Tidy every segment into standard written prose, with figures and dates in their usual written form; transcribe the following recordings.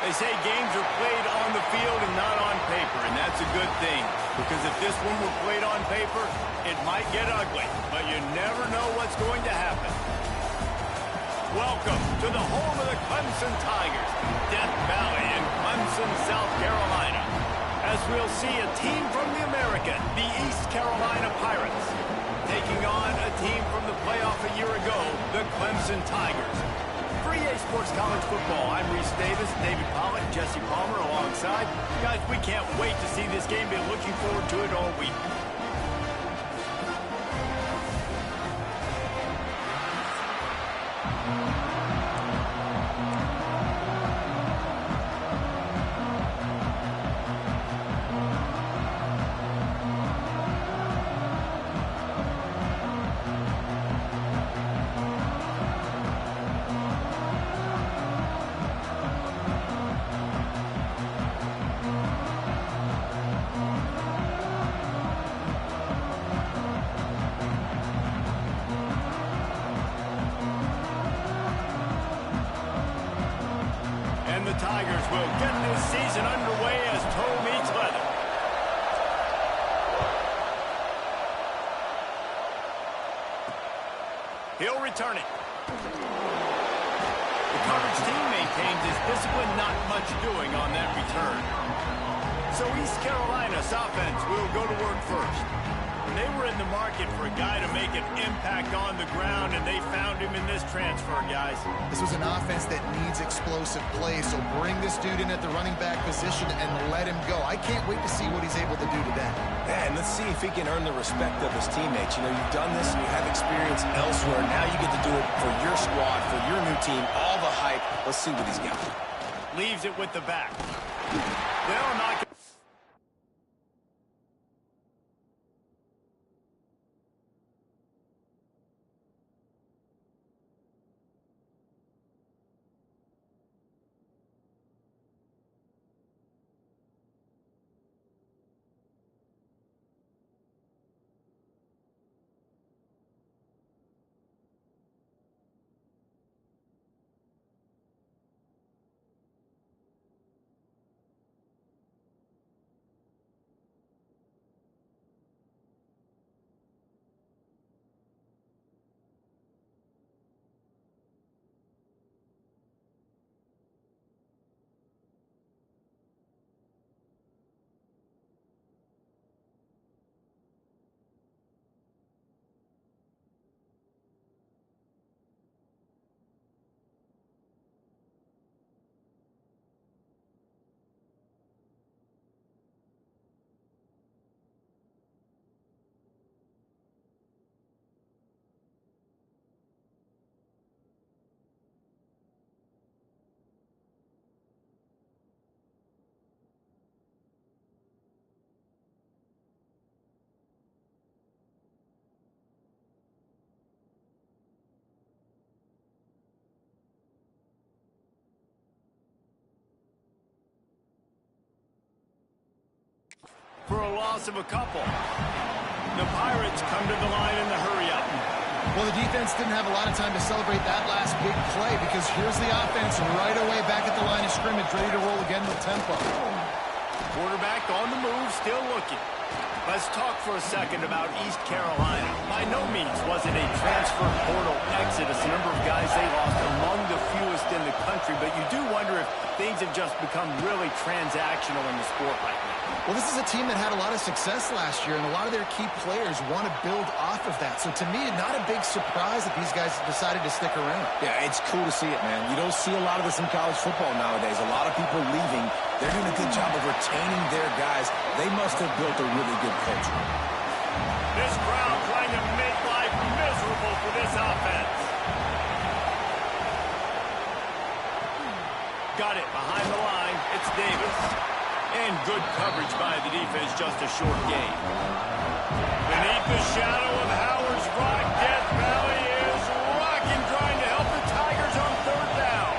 They say games are played on the field and not on paper, and that's a good thing. Because if this one were played on paper, it might get ugly. But you never know what's going to happen. Welcome to the home of the Clemson Tigers, Death Valley in Clemson, South Carolina. As we'll see a team from the American, the East Carolina Pirates, taking on a team from the playoff a year ago, the Clemson Tigers. For EA Sports College Football, I'm Reese Davis, David Pollack, Jesse Palmer alongside. Guys, we can't wait to see this game. Been looking forward to it all week. The Tigers will get this season underway as toe meets leather. He'll return it. The coverage team maintains his discipline, not much doing on that return. So East Carolina's offense will go to work first. They were in the market for a guy to make an impact on the ground, and they found him in this transfer, guys. This was an offense that needs explosive plays, so bring this dude in at the running back position and let him go. I can't wait to see what he's able to do today. Yeah, and let's see if he can earn the respect of his teammates. You know, you've done this and you have experience elsewhere. Now you get to do it for your squad, for your new team, all the hype. Let's see what he's got. Leaves it with the back. They'll knock it. For a loss of a couple. The Pirates come to the line in the hurry-up. Well, the defense didn't have a lot of time to celebrate that last big play because here's the offense right away back at the line of scrimmage, ready to roll again with tempo. Quarterback on the move, still looking. Let's talk for a second about East Carolina. By no means was it a transfer portal exodus. The number of guys they lost among the fewest in the country, but you do wonder if things have just become really transactional in the sport right now. Well, this is a team that had a lot of success last year, and a lot of their key players want to build off of that. So to me, not a big surprise that these guys decided to stick around. Yeah, it's cool to see it, man. You don't see a lot of this in college football nowadays. A lot of people leaving. They're doing a good job of retaining their guys. They must have built a really good culture. This crowd trying to make life miserable for this offense. Got it behind the line. It's Davis. And good coverage by the defense, just a short gain. Beneath the shadow of Howard's Rock, Death Valley is rocking, trying to help the Tigers on third down.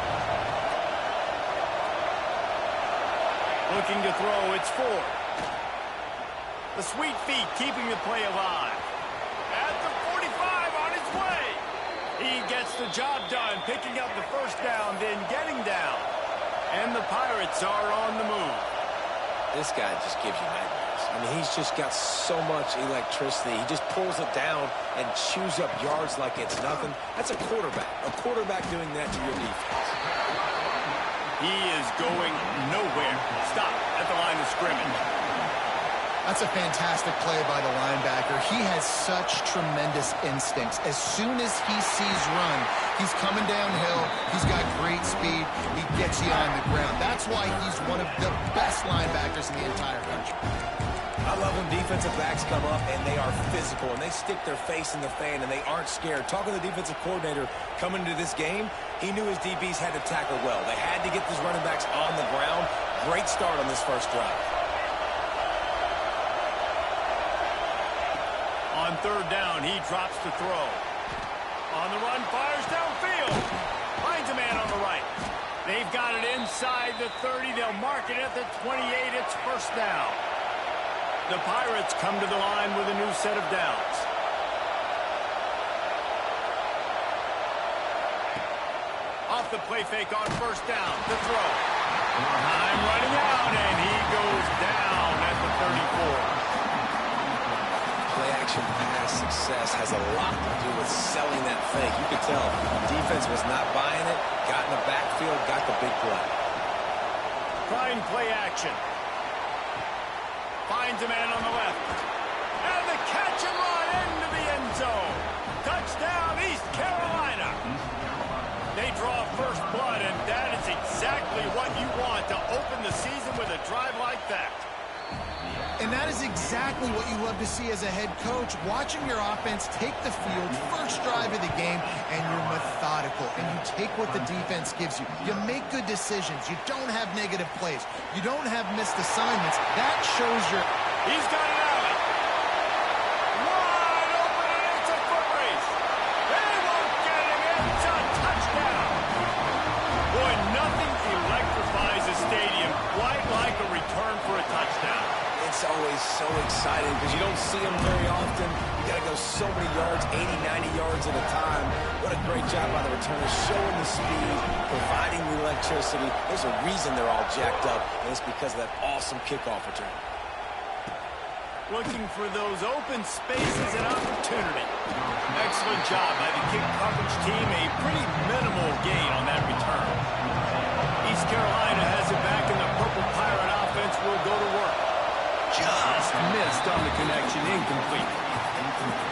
Looking to throw, it's Ford. The sweet feet keeping the play alive. At the 45 on his way. He gets the job done, picking up the first down, then getting down. And the Pirates are on the move. This guy just gives you nightmares. I mean, he's just got so much electricity. He just pulls it down and chews up yards like it's nothing. That's a quarterback. A quarterback doing that to your defense. He is going nowhere. Stop at the line of scrimmage. That's a fantastic play by the linebacker. He has such tremendous instincts. As soon as he sees run, he's coming downhill. He's got great speed. He gets you on the ground. That's why he's one of the best linebackers in the entire country. I love when defensive backs come up and they are physical and they stick their face in the fan and they aren't scared. Talking to the defensive coordinator coming into this game, he knew his DBs had to tackle well. They had to get these running backs on the ground. Great start on this first drive. On third down, he drops to throw. On the run, fires downfield. Finds a man on the right. They've got it inside the 30. They'll mark it at the 28. It's first down. The Pirates come to the line with a new set of downs. Off the play fake on first down. The throw. Time running out, and he goes down at the 34. Play-action pass success has a lot to do with selling that fake. You could tell the defense was not buying it, got in the backfield, got the big play. Trying play action. Finds a man on the left. And the catch and run into the end zone. Touchdown, East Carolina. They draw first blood, and that is exactly what you want to open the season with a drive like that. And that is exactly what you love to see as a head coach, watching your offense take the field, first drive of the game, and you're methodical, and you take what the defense gives you. You make good decisions. You don't have negative plays. You don't have missed assignments. That shows your... He's got it out. Wide open, and it's a foot race. They won't get him. It's a touchdown. Boy, nothing electrifies a stadium quite like a return for a touchdown. It's always so exciting because you don't see them very often. You got to go so many yards, 80, 90 yards at a time. What a great job by the returners, showing the speed, providing the electricity. There's a reason they're all jacked up, and it's because of that awesome kickoff return. Looking for those open spaces and opportunity. Excellent job by the kick coverage team. A pretty minimal gain on that return. East Carolina has it back, and the Purple Pirate offense will go to work. Just missed on the connection, incomplete.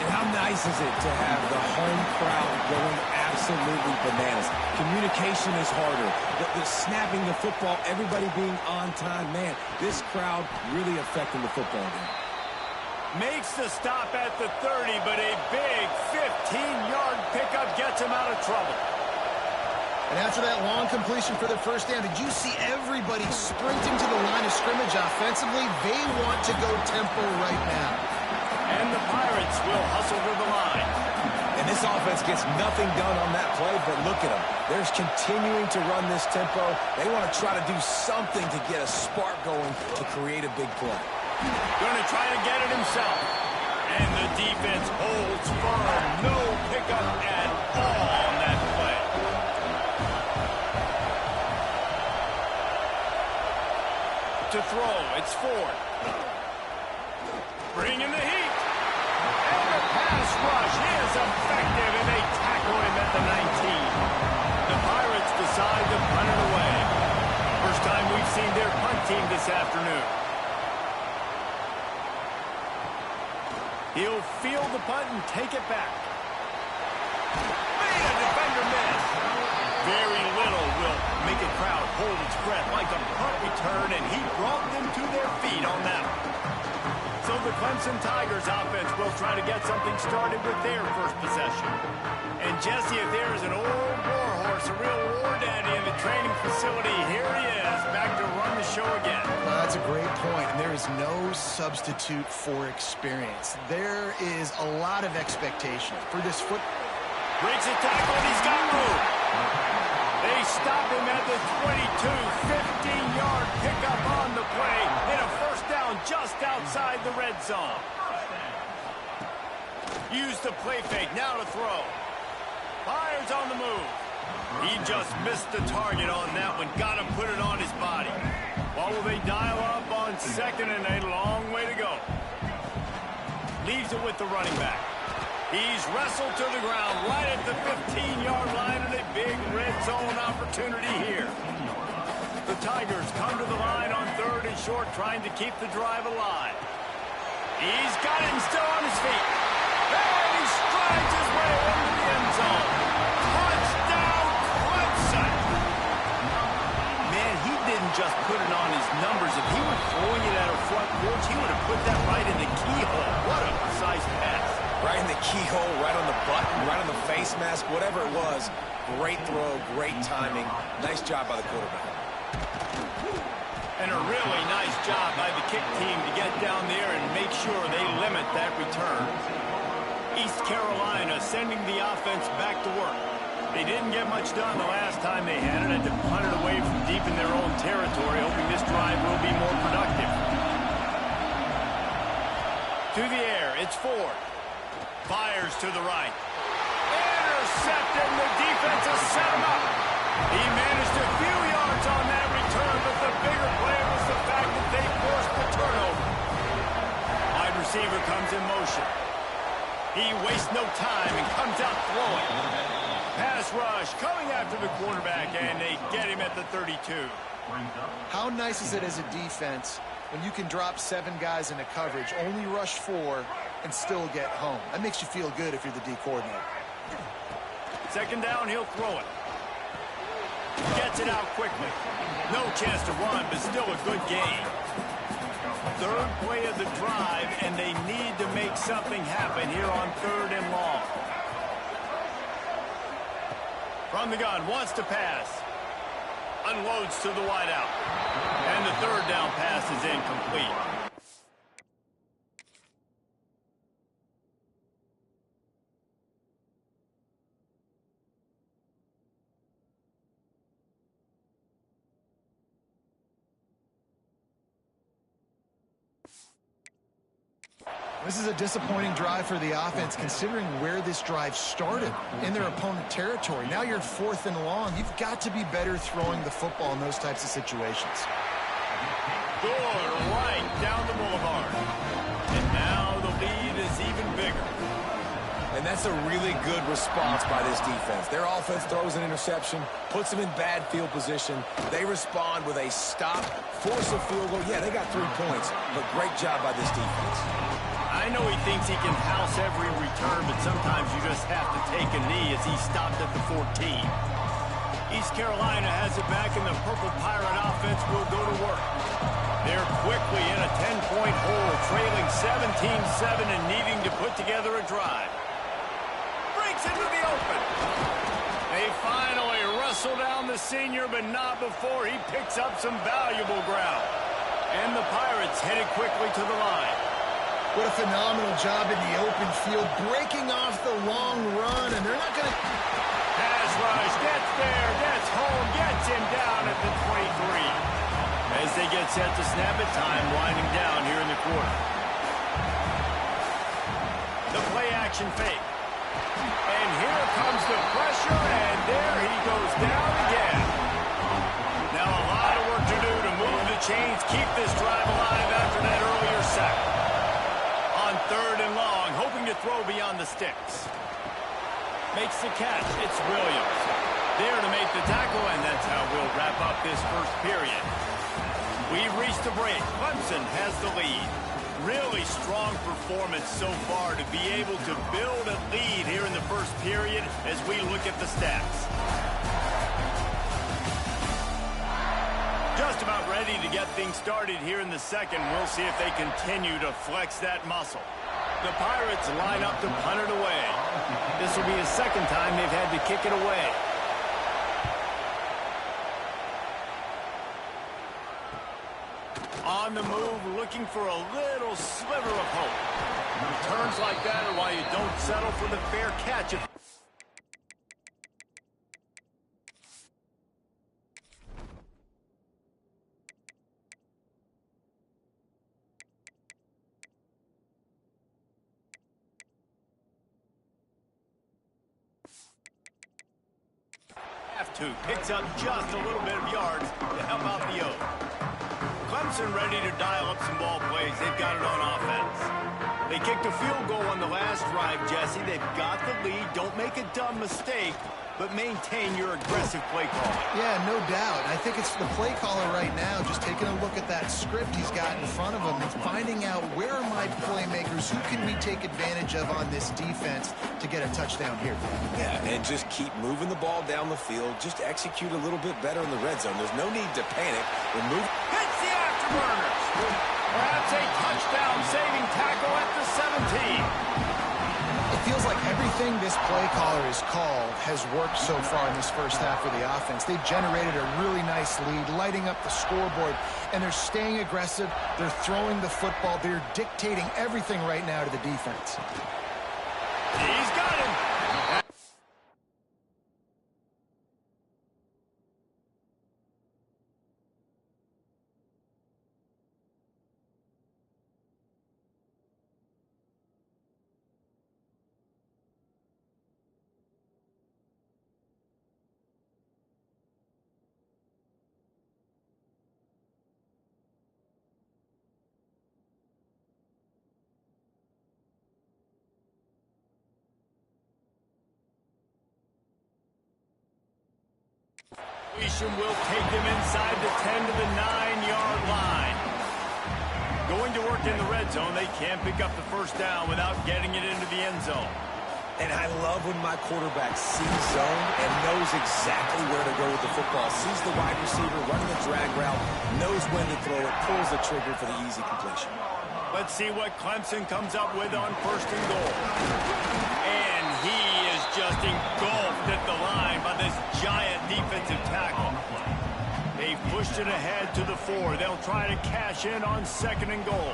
And how nice is it to have the home crowd going absolutely bananas? Communication is harder. The snapping the football, everybody being on time. Man, this crowd really affecting the football game. Makes the stop at the 30, but a big 15-yard pickup gets him out of trouble. And after that long completion for the first down, did you see everybody sprinting to the line of scrimmage offensively? They want to go tempo right now. And the Pirates will hustle to the line. And this offense gets nothing done on that play, but look at them. They're continuing to run this tempo. They want to try to do something to get a spark going to create a big play. Going to try to get it himself. And the defense holds firm. No pickup at all on that play. To throw, it's Ford. Bringing the heat. And the pass rush is effective, and they tackle him at the 19. The Pirates decide to punt it away. First time we've seen their punt team this afternoon. He'll field the punt and take it back. Man, a defender missed. Very little will make a crowd hold its breath like a punt return, and he brought them to their feet on that one. So the Clemson Tigers offense will try to get something started with their first possession. And Jesse, if there is an old warhorse, a real war daddy in the training facility, here he is, back to run the show again. Well, that's a great point, and there is no substitute for experience. There is a lot of expectation for this foot. Breaks a tackle, and he's got room. They stop him at the 22, 15-yard pickup on the play, and a first down just outside the red zone. Use the play fake, now to throw. Fires on the move. He just missed the target on that one. Got to put it on his body. Well, will they dial up on second and a long way to go? Leaves it with the running back. He's wrestled to the ground right at the 15-yard line and a big red zone opportunity here. The Tigers come to the line on third and short, trying to keep the drive alive. He's got him still on his feet. And he strides his way into the end zone. Touchdown, Clemson! Man, he didn't just put it on his numbers. If he were throwing it at a front porch, he would have put that right in the keyhole. What a precise pass. Right in the keyhole, right on the button, right on the face mask, whatever it was. Great throw, great timing. Nice job by the quarterback. And a really nice job by the kick team to get down there and make sure they limit that return. East Carolina sending the offense back to work. They didn't get much done the last time they had it. Had to punt it away from deep in their own territory, hoping this drive will be more productive. To the air, it's Ford. Fires to the right. Intercepted, and the defense has set him up. He managed a few yards on that return, but the bigger play was the fact that they forced the turnover. Wide receiver comes in motion. He wastes no time and comes out throwing. Pass rush coming after the quarterback, and they get him at the 32. How nice is it as a defense when you can drop 7 guys into coverage, only rush 4, and still get home? That makes you feel good if you're the D coordinator. Second down, he'll throw it. Gets it out quickly. No chance to run, but still a good game. Third play of the drive, and they need to make something happen here on third and long. From the gun, wants to pass. Unloads to the wideout. And the third down pass is incomplete. This is a disappointing drive for the offense, considering where this drive started in their opponent territory. Now you're 4th and long. You've got to be better throwing the football in those types of situations. Good, right down the boulevard. And now the lead is even bigger. And that's a really good response by this defense. Their offense throws an interception, puts them in bad field position. They respond with a stop, force a field goal. Yeah, they got 3 points, but great job by this defense. I know he thinks he can house every return, but sometimes you just have to take a knee as he stopped at the 14. East Carolina has it back, and the Purple Pirate offense will go to work. They're quickly in a 10-point hole, trailing 17-7 and needing to put together a drive. Breaks into the open. They finally wrestle down the senior, but not before he picks up some valuable ground. And the Pirates headed quickly to the line. What a phenomenal job in the open field, breaking off the long run, and they're not going to... Pass rush, gets there, gets home, gets him down at the 23. As they get set to snap it, time winding down here in the quarter. The play-action fake. And here comes the pressure, and there he goes down again. Now a lot of work to do to move the chains, keep this drive alive after that earlier sack. On third and long, hoping to throw beyond the sticks. Makes the catch. It's Williams. There to make the tackle, and that's how we'll wrap up this first period. We've reached the break. Clemson has the lead. Really strong performance so far to be able to build a lead here in the first period as we look at the stats. Just about ready to get things started here in the second. We'll see if they continue to flex that muscle. The Pirates line up to punt it away. This will be the second time they've had to kick it away. On the move, looking for a little sliver of hope. Returns like that are why you don't settle for the fair catch. 2. Picks up just a little bit of yards to help out the O's. Clemson ready to dial up some ball plays. They've got it on offense. They kicked a field goal on the last drive, Jesse. They've got the lead. Don't make a dumb mistake, but maintain your aggressive play calling. Yeah, no doubt. I think it's the play caller right now just taking a look at that script he's got in front of him and finding out where are my playmakers, who can we take advantage of on this defense to get a touchdown here. Yeah, and just keep moving the ball down the field. Just execute a little bit better in the red zone. There's no need to panic. Hits the afterburners. Perhaps a touchdown-saving tackle at the 17. It feels like everything this play caller has called has worked so far in this first half of the offense. They've generated a really nice lead, lighting up the scoreboard, and they're staying aggressive. They're throwing the football. They're dictating everything right now to the defense. He's got him. Will take them inside the 10 to the 9-yard line. Going to work in the red zone. They can't pick up the first down without getting it into the end zone. And I love when my quarterback sees zone and knows exactly where to go with the football. Sees the wide receiver running a drag route, knows when to throw it, pulls the trigger for the easy completion. Let's see what Clemson comes up with on first and goal. And he is just engulfed at the line by this giant defensive tackle. They've pushed it ahead to the 4. They'll try to cash in on second and goal.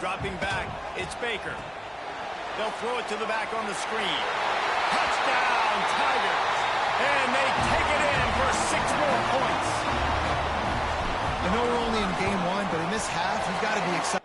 Dropping back, it's Baker. They'll throw it to the back on the screen. Touchdown, Tigers! And they take it in for 6 more points. I know we're only in game 1, but in this half, you've got to be excited.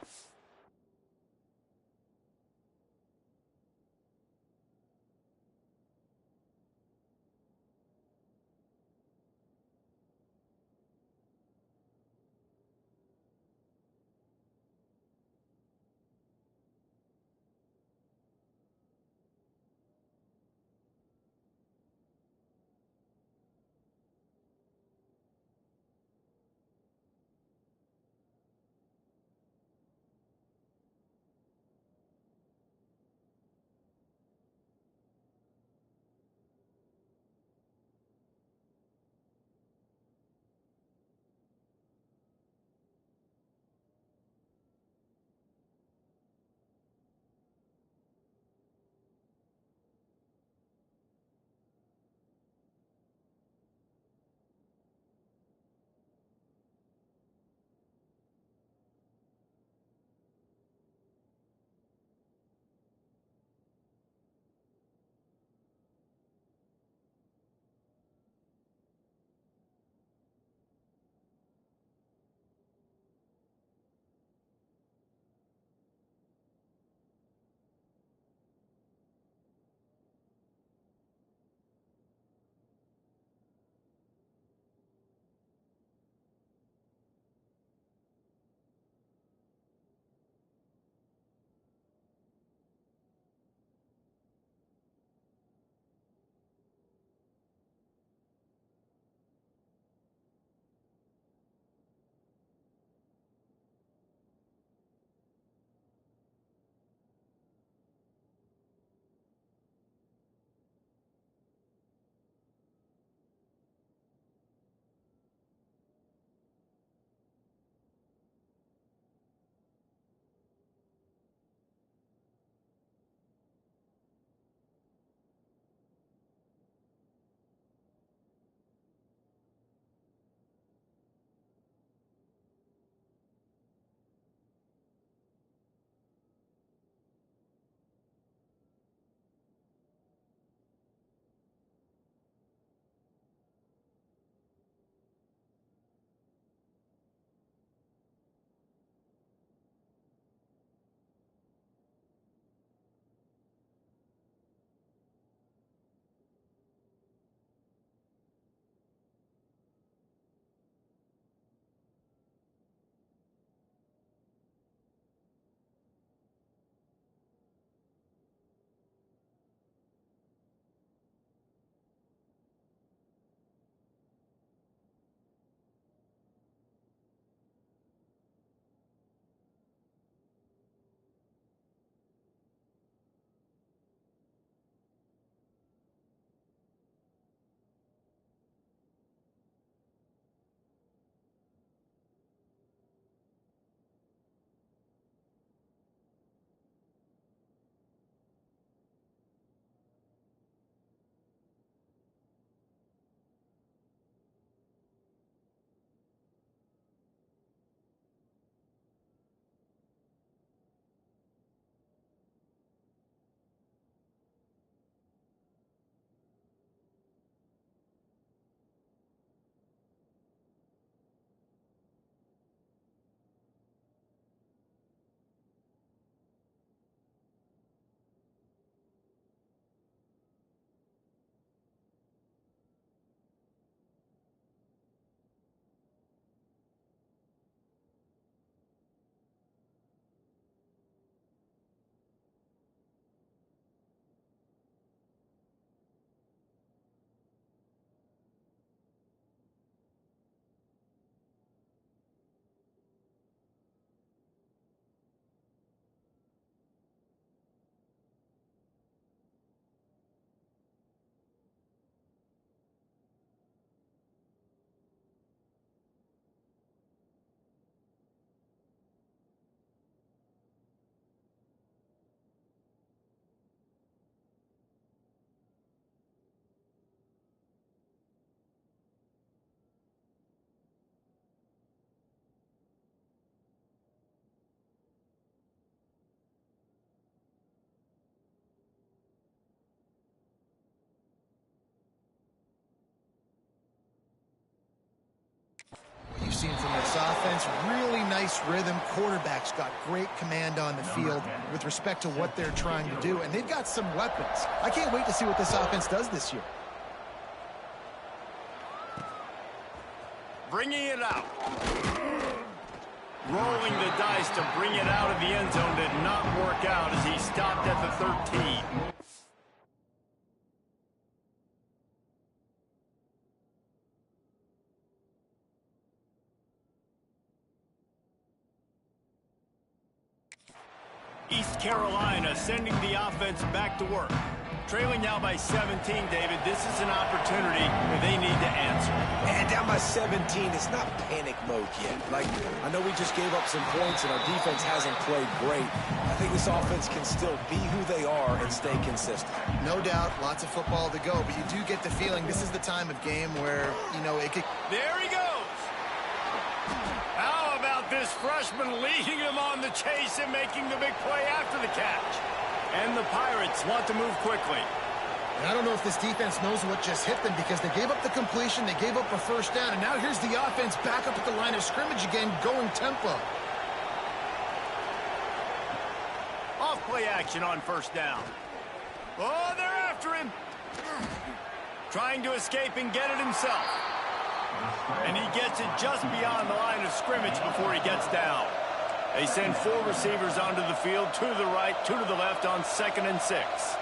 offense, really nice rhythm. Quarterback's got great command on the field with respect to what they're trying to do, and they've got some weapons. I can't wait to see what this offense does this year. Bringing it out. Rolling the dice to bring it out of the end zone did not work out as he stopped at the 13. East Carolina sending the offense back to work. Trailing now by 17, David. This is an opportunity where they need to answer. And down by 17, it's not panic mode yet. Like, I know we just gave up some points and our defense hasn't played great. I think this offense can still be who they are and stay consistent. No doubt, lots of football to go, but you do get the feeling this is the time of game where, you know, it could... There he goes! How about this freshman leading him on the chase and making the big play after the catch? And the Pirates want to move quickly. And I don't know if this defense knows what just hit them because they gave up the completion, they gave up a first down, and now here's the offense back up at the line of scrimmage again, going tempo. Off-play action on first down. Oh, they're after him. Trying to escape and get it himself. And he gets it just beyond the line of scrimmage before he gets down. They send 4 receivers onto the field, 2 to the right, 2 to the left on 2nd and 6.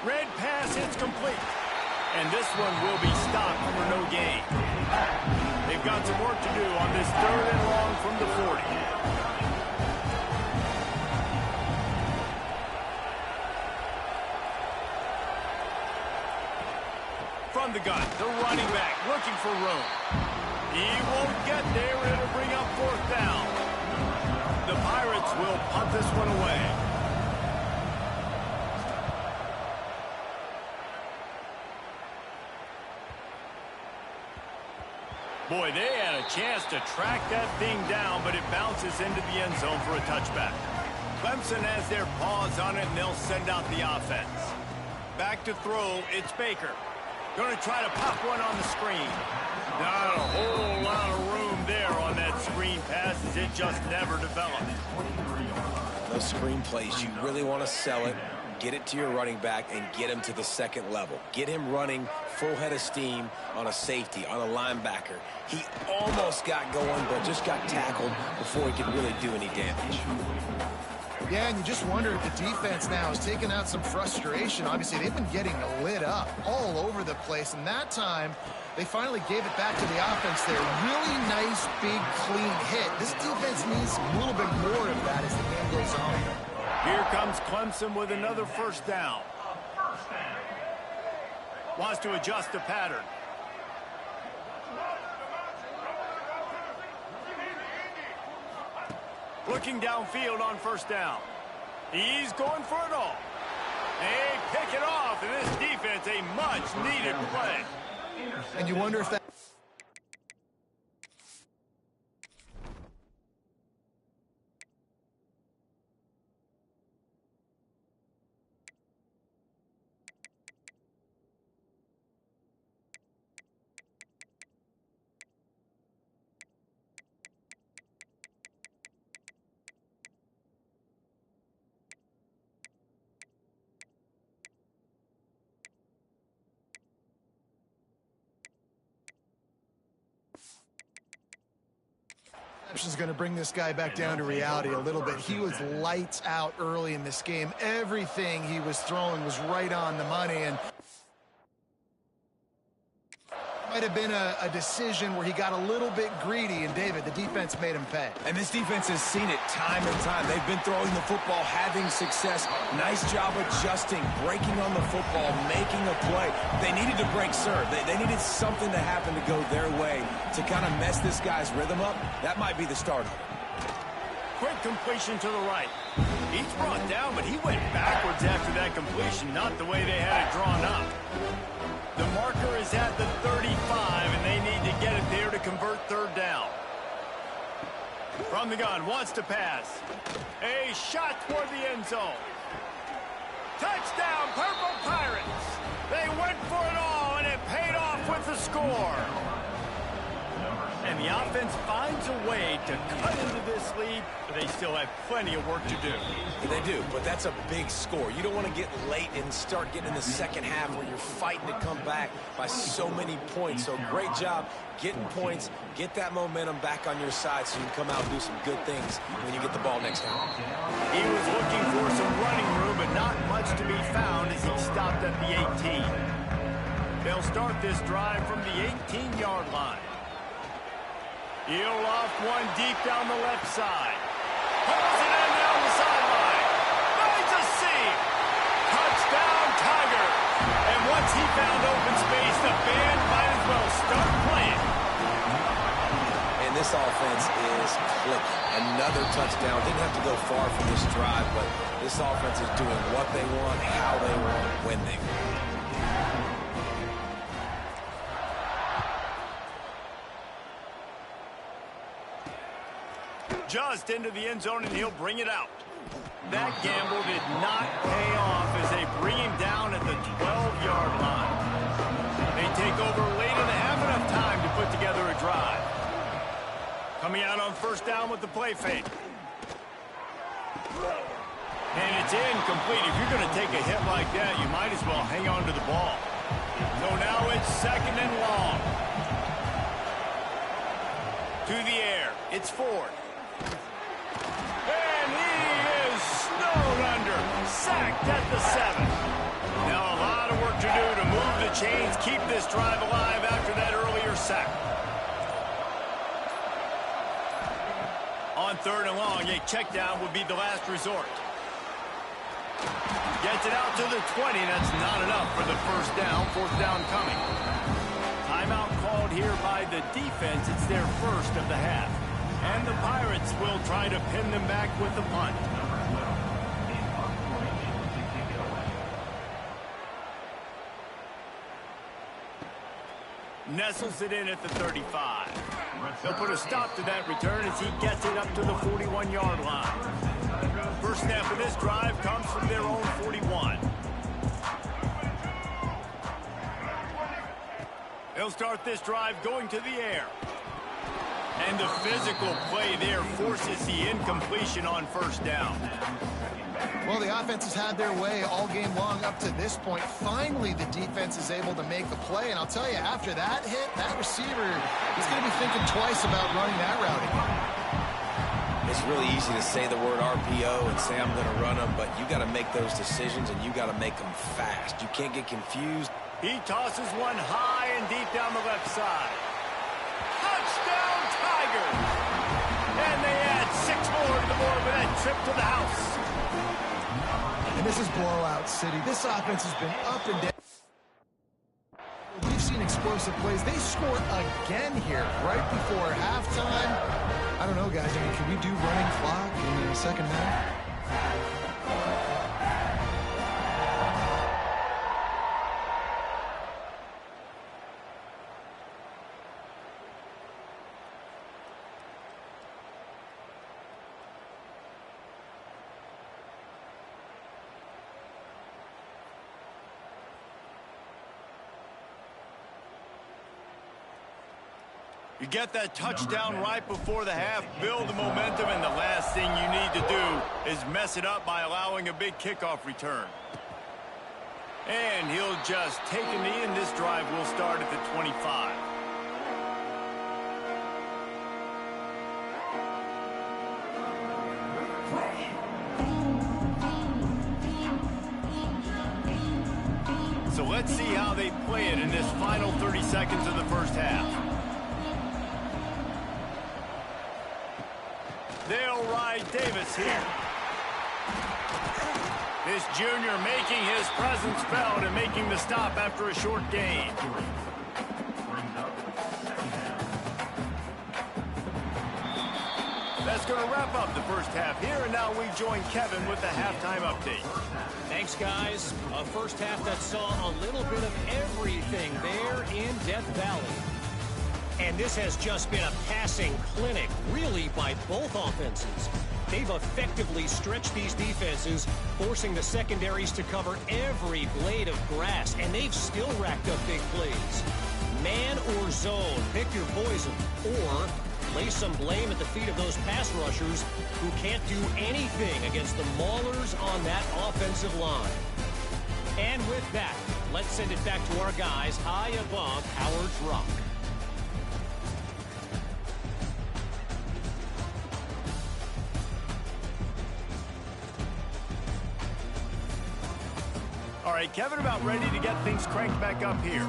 Red pass hits complete. And this one will be stopped for no gain. They've got some work to do on this 3rd and long from the 40. From the gun, the running back looking for room. He won't get there. It'll bring up 4th down. The Pirates will punt this one away. Boy, they had a chance to track that thing down, but it bounces into the end zone for a touchback. Clemson has their paws on it, and they'll send out the offense. Back to throw, it's Baker. Going to try to pop one on the screen. Not a whole lot of room there on that screen pass as it just never developed. Those screen plays, you really want to sell it, get it to your running back, and get him to the 2nd level. Get him running full head of steam on a safety, on a linebacker. He almost got going, but just got tackled before he could really do any damage. Yeah, and you just wonder if the defense now has taken out some frustration. Obviously, they've been getting lit up all over the place, and that time they finally gave it back to the offense there. Really nice, big, clean hit. This defense needs a little bit more of that as the game goes on. Here comes Clemson with another first down. Wants to adjust the pattern. Looking downfield on first down. He's going for it all. They pick it off, and this defense, a much-needed play. And you wonder if that... is going to bring this guy back down to reality a little bit. He was lights out early in this game. Everything he was throwing was right on the money, and might have been a decision where he got a little bit greedy, and David, the defense made him pay. And this defense has seen it time and time. They've been throwing the football, having success. Nice job adjusting, breaking on the football, making a play. They needed to break serve. They needed something to happen to go their way to kind of mess this guy's rhythm up. That might be the start of it. Quick completion to the right. He's brought down, but he went backwards after that completion, not the way they had it drawn up. The marker is at the 35, and they need to get it there to convert 3rd down. From the gun, wants to pass. A shot toward the end zone. Touchdown, Purple Pirates! They went for it all, and it paid off with the score. And the offense finds a way to cut into this lead, but they still have plenty of work to do. Yeah, they do, but that's a big score. You don't want to get late and start getting in the second half where you're fighting to come back by so many points. So great job getting points, get that momentum back on your side so you can come out and do some good things when you get the ball next time. He was looking for some running room, but not much to be found as he stopped at the 18. They'll start this drive from the 18-yard line. He'll loft one deep down the left side. Pulls it in down the sideline. Finds a seam. Touchdown, Tiger. And once he found open space, the band might as well start playing. And this offense is clicking. Another touchdown. Didn't have to go far for this drive, but this offense is doing what they want, how they want, when they want. Just into the end zone, and he'll bring it out. That gamble did not pay off as they bring him down at the 12-yard line. They take over late in the half, enough time to put together a drive. Coming out on first down with the play fake. And it's incomplete. If you're going to take a hit like that, you might as well hang on to the ball. So now it's second and long. To the air. It's Ford. And he is snowed under. Sacked at the 7. Now a lot of work to do to move the chains, keep this drive alive after that earlier sack. On third and long, a check down would be the last resort. Gets it out to the 20. That's not enough for the first down. Fourth down coming. Timeout called here by the defense. It's their first of the half. And the Pirates will try to pin them back with the punt. Nestles it in at the 35. They'll put a stop to that return as he gets it up to the 41-yard line. First snap of this drive comes from their own 41. They'll start this drive going to the air. And the physical play there forces the incompletion on first down. Well, the offense has had their way all game long up to this point. Finally, the defense is able to make a play. And I'll tell you, after that hit, that receiver is going to be thinking twice about running that route again. It's really easy to say the word RPO and say I'm going to run them, but you got to make those decisions and you got to make them fast. You can't get confused. He tosses one high and deep down the left side. Touchdown, Tigers! And they add 6 more to the board with that trip to the house. And this is blowout city. This offense has been up and down. We've seen explosive plays. They scored again here right before halftime. I don't know, guys. I mean, can we do running clock in the second half? You get that touchdown right before the half, build the momentum, and the last thing you need to do is mess it up by allowing a big kickoff return. And he'll just take a knee, and this drive will start at the 25. So let's see how they play it in this final 30 seconds of the first half. They'll ride Davis here. This junior making his presence felt and making the stop after a short gain. That's going to wrap up the first half here, and now we join Kevin with the halftime update. Thanks, guys. A first half that saw a little bit of everything there in Death Valley. And this has just been a passing clinic, really, by both offenses. They've effectively stretched these defenses, forcing the secondaries to cover every blade of grass, and they've still racked up big plays. Man or zone, pick your poison. Or lay some blame at the feet of those pass rushers who can't do anything against the maulers on that offensive line. And with that, let's send it back to our guys high above Howard's Rock. All right, Kevin, about ready to get things cranked back up here.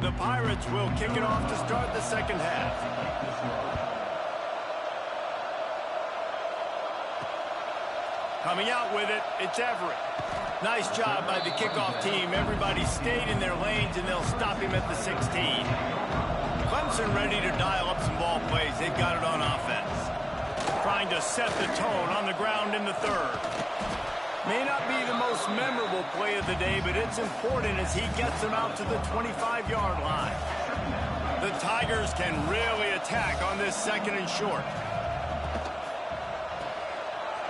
The Pirates will kick it off to start the second half. Coming out with it, it's Everett. Nice job by the kickoff team. Everybody stayed in their lanes, and they'll stop him at the 16. Clemson ready to dial up some ball plays. They've got it on offense. Trying to set the tone on the ground in the third. May not be the most memorable play of the day, but it's important as he gets them out to the 25-yard line. The Tigers can really attack on this second and short.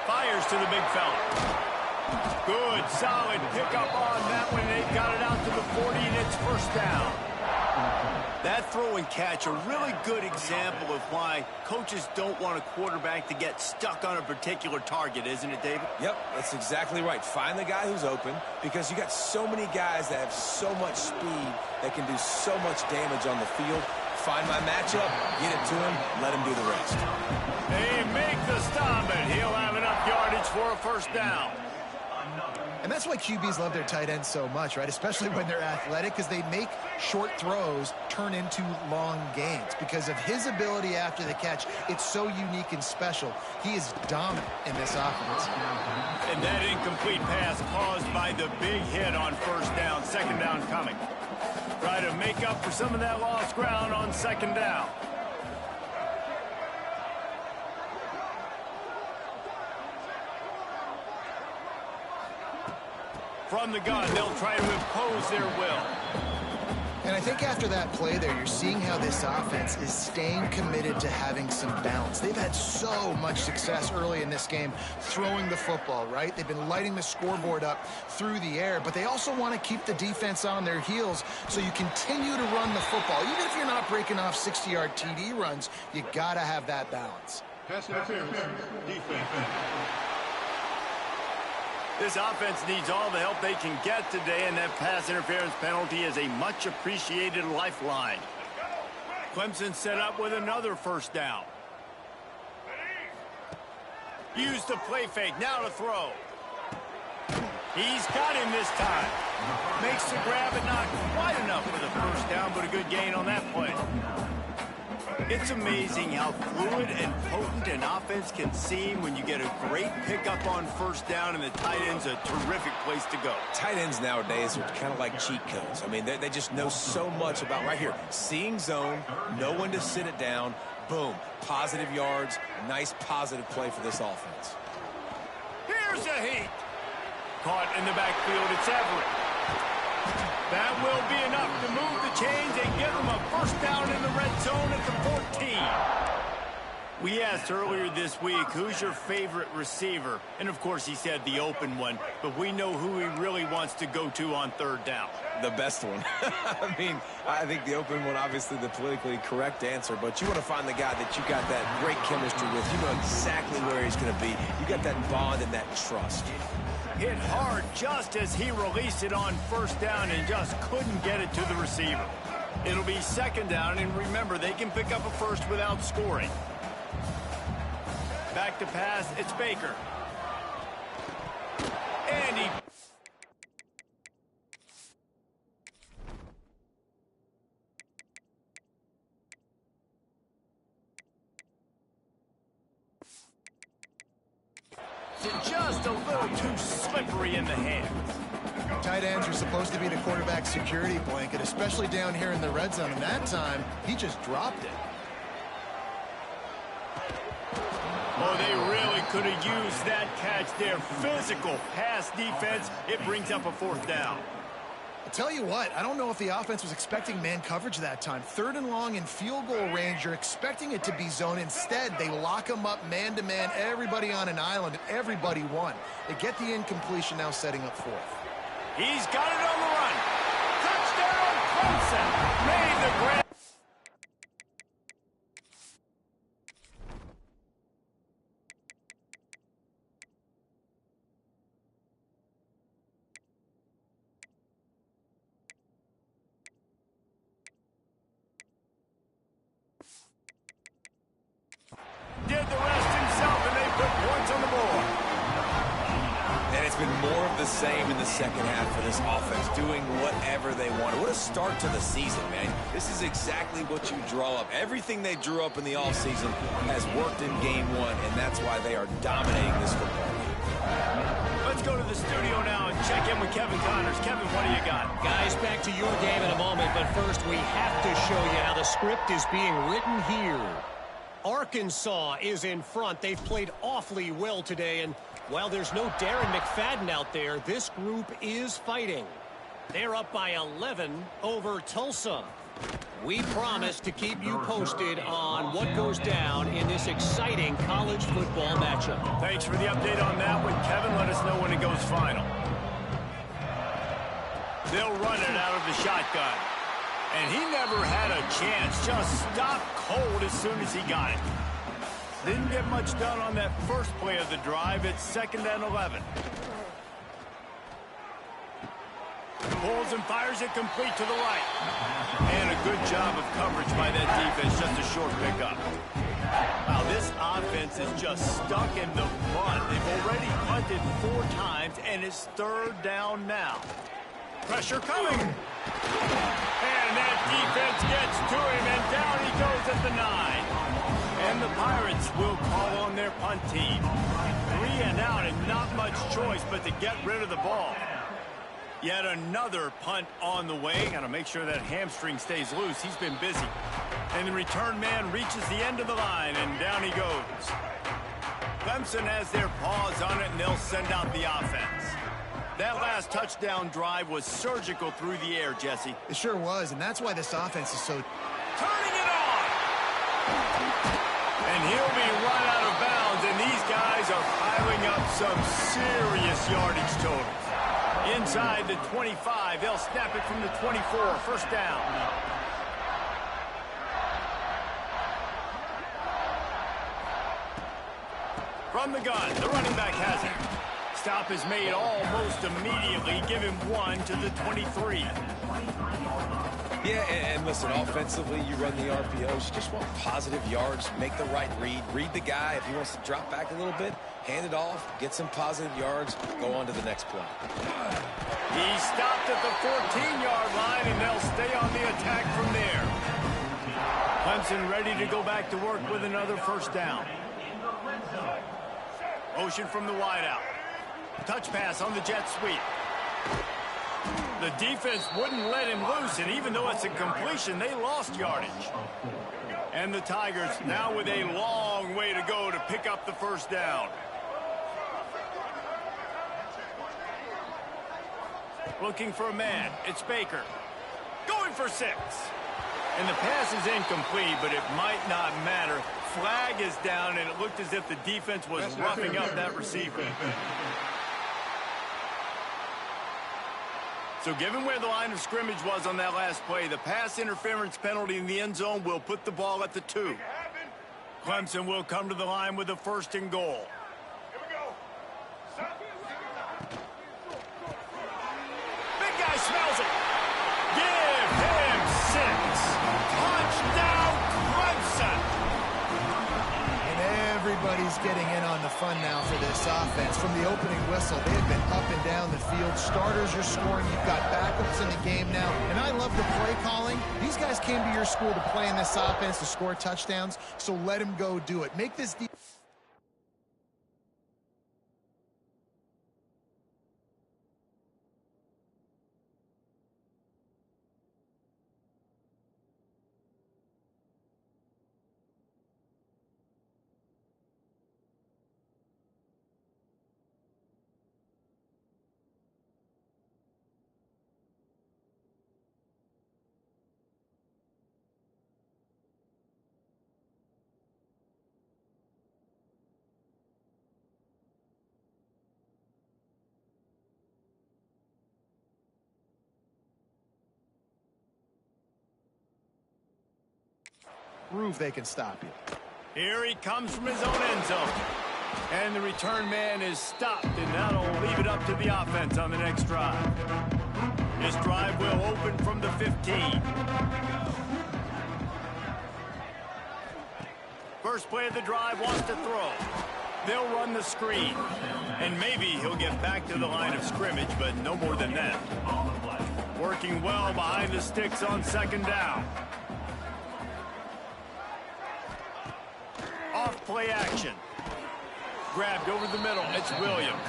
Fires to the big fella. Good, solid pickup on that one. They've got it out to the 40, and it's first down. That throw and catch, a really good example of why coaches don't want a quarterback to get stuck on a particular target, isn't it, David? Yep, that's exactly right. Find the guy who's open, because you got so many guys that have so much speed that can do so much damage on the field. Find my matchup, get it to him, let him do the rest. They make the stop, and he'll have enough yardage for a first down. And that's why QBs love their tight ends so much, right? Especially when they're athletic, because they make short throws turn into long gains. Because of his ability after the catch, it's so unique and special. He is dominant in this offense. And that incomplete pass caused by the big hit on first down. Second down coming. Try to make up for some of that lost ground on second down. From the gun, they'll try to impose their will. And I think after that play there, you're seeing how this offense is staying committed to having some balance. They've had so much success early in this game throwing the football, right? They've been lighting the scoreboard up through the air, but they also want to keep the defense on their heels so you continue to run the football. Even if you're not breaking off 60-yard TD runs, you got to have that balance. Pass interference, defense. This offense needs all the help they can get today, and that pass interference penalty is a much-appreciated lifeline. Clemson set up with another first down. Use the play fake, now to throw. He's got him this time. Makes the grab, and not quite enough for the first down, but a good gain on that play. It's amazing how fluid and potent an offense can seem when you get a great pickup on first down, and the tight end's a terrific place to go. Tight ends nowadays are kind of like cheat codes. I mean, they just know so much about right here. Seeing zone, know when to sit it down, boom, positive yards, nice positive play for this offense. Here's a heat. Caught in the backfield, it's Everett. That will be enough to move the chains and give them a first down in the red zone at the 14. We asked earlier this week, who's your favorite receiver? And, of course, he said the open one, but we know who he really wants to go to on third down. The best one. I mean, I think the open one, obviously the politically correct answer, but you want to find the guy that you got that great chemistry with. You know exactly where he's going to be. You got that bond and that trust. Hit hard just as he released it on first down and just couldn't get it to the receiver. It'll be second down, and remember, they can pick up a first without scoring. Back to pass, it's Baker. And he... just a little too slippery in the hand. Tight ends are supposed to be the quarterback's security blanket, especially down here in the red zone. And that time, he just dropped it. Oh, they really could have used that catch there. Physical pass defense. It brings up a fourth down. I'll tell you what, I don't know if the offense was expecting man coverage that time. 3rd and long in field goal range, you're expecting it to be zone. Instead, they lock them up man-to-man, everybody on an island, and everybody won. They get the incompletion, now setting up 4th. He's got it on the run. Touchdown, Clemson. Made the grand. Did the rest himself, and they put points on the board. And it's been more of the same in the second half for this offense, doing whatever they want. What a start to the season, man. This is exactly what you draw up. Everything they drew up in the offseason has worked in game 1, and that's why they are dominating this football game. Let's go to the studio now and check in with Kevin Connors. Kevin, what do you got? Guys, back to your game in a moment, but first we have to show you how the script is being written here. Arkansas is in front. They've played awfully well today, and while there's no Darren McFadden out there, this group is fighting. They're up by 11 over Tulsa. We promise to keep you posted on what goes down in this exciting college football matchup. Thanks for the update on that one, Kevin. Let us know when it goes final. They'll run it out of the shotgun. And he never had a chance. Just stopped cold as soon as he got it. Didn't get much done on that first play of the drive. It's 2nd and 11. Pulls and fires it complete to the right. And a good job of coverage by that defense. Just a short pickup. Wow, this offense is just stuck in the mud. They've already punted 4 times, and it's 3rd down now. Pressure coming. And that defense gets to him, and down he goes at the 9. And the Pirates will call on their punt team. 3 and out, and not much choice but to get rid of the ball. Yet another punt on the way. Got to make sure that hamstring stays loose. He's been busy. And the return man reaches the end of the line, and down he goes. Clemson has their paws on it, and they'll send out the offense. That last touchdown drive was surgical through the air, Jesse. It sure was, and that's why this offense is so... Turning it on! And he'll be run out of bounds, and these guys are piling up some serious yardage totals. Inside the 25, they'll snap it from the 24, 1st down. From the gun, the running back has it. Stop is made almost immediately. Give him 1 to the 23. Yeah, and listen, offensively, you run the RPOs. You just want positive yards, make the right read. Read the guy. If he wants to drop back a little bit, hand it off, get some positive yards, go on to the next play. He stopped at the 14-yard line, and they'll stay on the attack from there. Clemson ready to go back to work with another 1st down. Motion from the wideout. Touch pass on the jet sweep. The defense wouldn't let him loose, and even though it's a completion, they lost yardage. And the Tigers now with a long way to go to pick up the 1st down. Looking for a man. It's Baker. Going for 6. And the pass is incomplete, but it might not matter. Flag is down, and it looked as if the defense was roughing up that receiver. So given where the line of scrimmage was on that last play, the pass interference penalty in the end zone will put the ball at the 2. Clemson will come to the line with a 1st and goal. Big guy smells it. Give him 6. Touchdown, Clemson. And everybody's getting in on the fun now for this offense. From the opening whistle, they have been up and down the field. Starters are scoring. You've got backups in the game now. And I love the play calling. These guys came to your school to play in this offense to score touchdowns, so let them go do it. Make this prove they can stop you. Here he comes from his own end zone. And the return man is stopped, and that'll leave it up to the offense on the next drive. This drive will open from the 15. First play of the drive wants to throw. They'll run the screen. And maybe he'll get back to the line of scrimmage, but no more than that. Working well behind the sticks on second down. Off play action. Grabbed over the middle. It's Williams.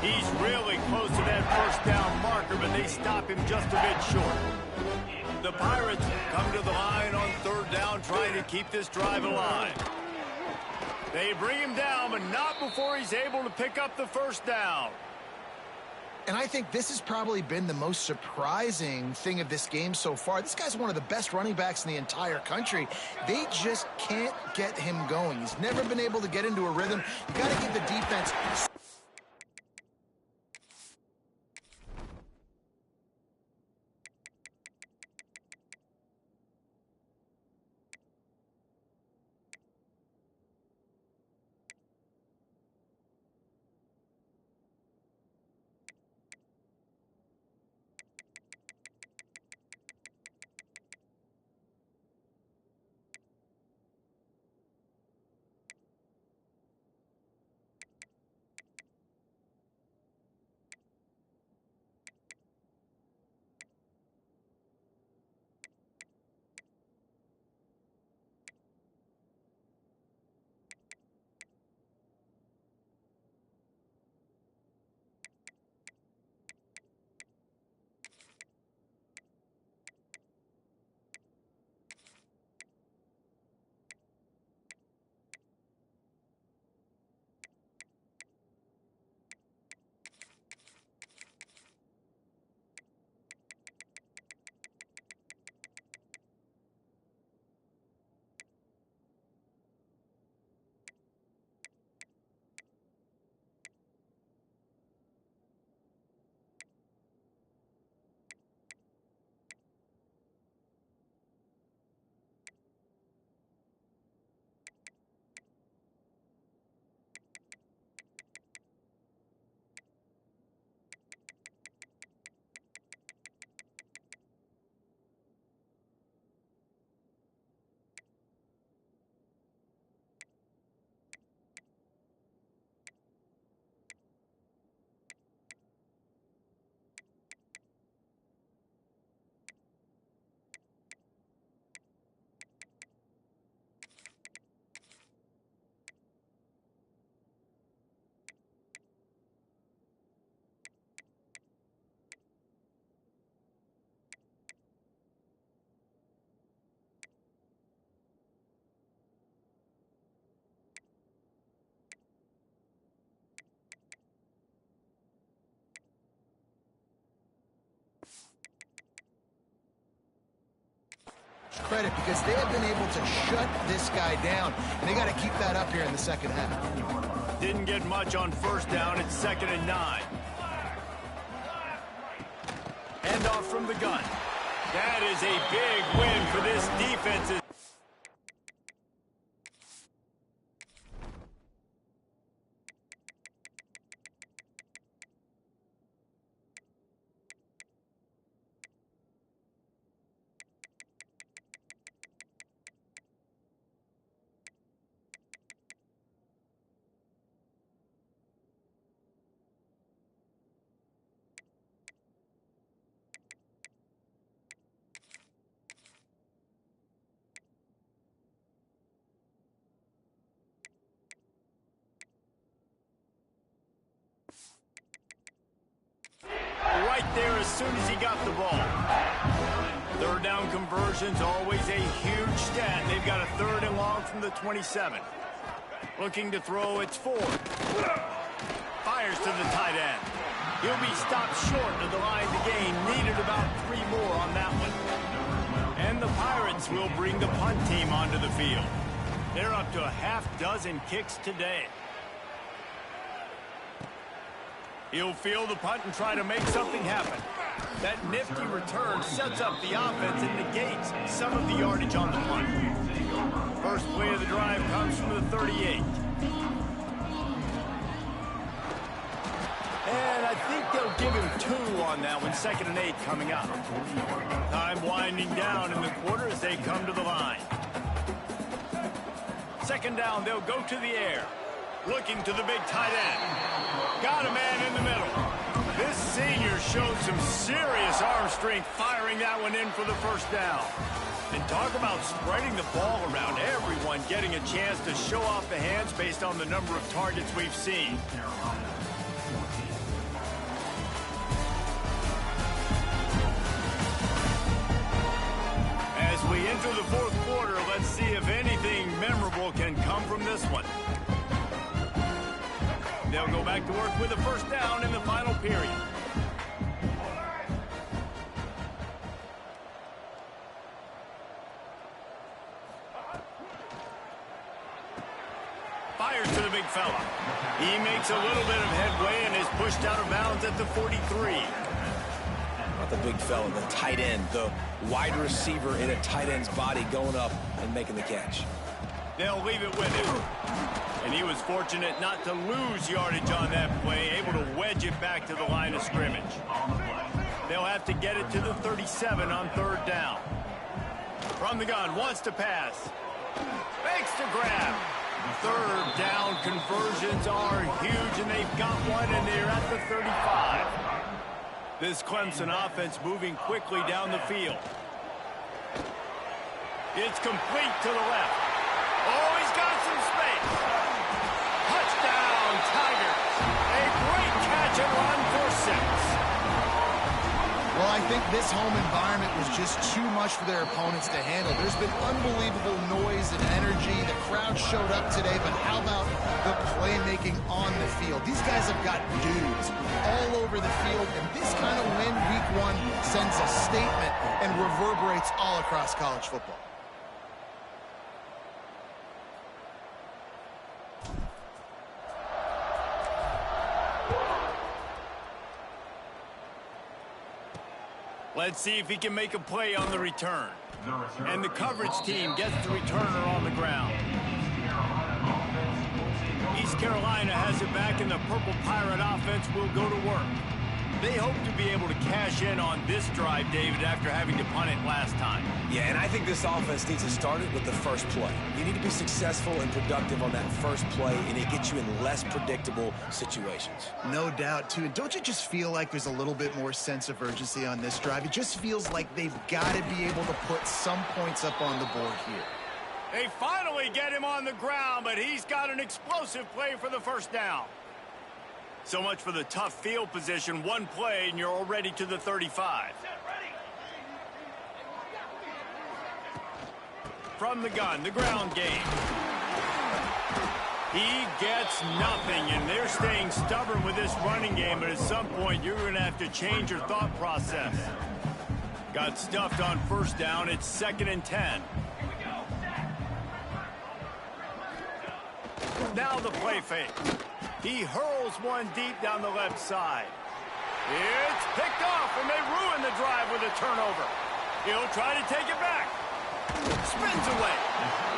He's really close to that first down marker, but they stop him just a bit short. The Pirates come to the line on third down, trying to keep this drive alive. They bring him down, but not before he's able to pick up the first down. And I think this has probably been the most surprising thing of this game so far. This guy's one of the best running backs in the entire country. They just can't get him going. He's never been able to get into a rhythm. You got to give the defense... Credit because they have been able to shut this guy down, and they got to keep that up here in the second half. Didn't get much on first down. It's 2nd and 9. Hand off from the gun. That is a big win for this defense. Right there as soon as he got the ball. Third down conversion's always a huge stat. They've got a 3rd and long from the 27. Looking to throw, it's Ford. Fires to the tight end. He'll be stopped short of the line to gain. Needed about 3 more on that one. And the Pirates will bring the punt team onto the field. They're up to a half-dozen kicks today. He'll field the punt and try to make something happen. That nifty return sets up the offense and negates some of the yardage on the punt. First play of the drive comes from the 38. And I think they'll give him 2 on that one, 2nd and 8 coming up. Time winding down in the quarter as they come to the line. 2nd down, they'll go to the air. Looking to the big tight end. Got a man in the middle. This senior showed some serious arm strength firing that one in for the first down. And talk about spreading the ball around, everyone getting a chance to show off the hands based on the number of targets we've seen. As we enter the 4th quarter, let's see if anything memorable can come from this one. They'll go back to work with a first down in the final period. Fires to the big fella. He makes a little bit of headway and is pushed out of bounds at the 43. Not the big fella, the tight end, the wide receiver in a tight end's body going up and making the catch. They'll leave it with him. And he was fortunate not to lose yardage on that play, able to wedge it back to the line of scrimmage. They'll have to get it to the 37 on 3rd down. From the gun, wants to pass. Fakes to grab. 3rd down conversions are huge, and they've got one, and they're at the 35. This Clemson offense moving quickly down the field. It's complete to the left. Oh, he's got some space. Touchdown, Tigers. A great catch and run for 6. Well, I think this home environment was just too much for their opponents to handle. There's been unbelievable noise and energy. The crowd showed up today, but how about the playmaking on the field? These guys have got dudes all over the field, and this kind of win week 1 sends a statement and reverberates all across college football. Let's see if he can make a play on the return. And the coverage team gets the returner on the ground. East Carolina has it back, and the Purple Pirate offense will go to work. They hope to be able to cash in on this drive, David, after having to punt it last time. Yeah, and I think this offense needs to start it with the first play. You need to be successful and productive on that first play, and it gets you in less predictable situations. No doubt, too. And don't you just feel like there's a little bit more sense of urgency on this drive? It just feels like they've got to be able to put some points up on the board here. They finally get him on the ground, but he's got an explosive play for the first down. So much for the tough field position. One play, and you're already to the 35. From the gun, the ground game. He gets nothing, and they're staying stubborn with this running game, but at some point, you're going to have to change your thought process. Got stuffed on first down. It's 2nd and 10. Now the play fake. He hurls one deep down the left side. It's picked off, and they ruin the drive with a turnover. He'll try to take it back. Spins away.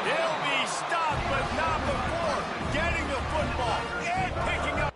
He'll be stopped, but not before getting the football and picking up.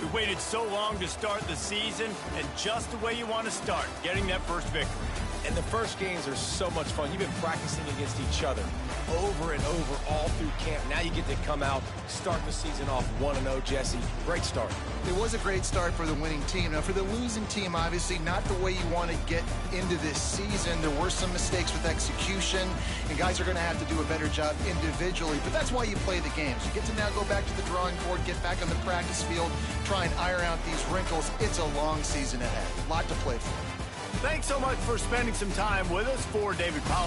We waited so long to start the season, and just the way you want to start, getting that first victory. And the first games are so much fun. You've been practicing against each other over and over all through camp. Now you get to come out, start the season off 1-0, Jesse. Great start. It was a great start for the winning team. Now, for the losing team, obviously, not the way you want to get into this season. There were some mistakes with execution, and guys are going to have to do a better job individually. But that's why you play the games. You get to now go back to the drawing board, get back on the practice field, try and iron out these wrinkles. It's a long season ahead. A lot to play for. Thanks so much for spending some time with us. For David Pollard.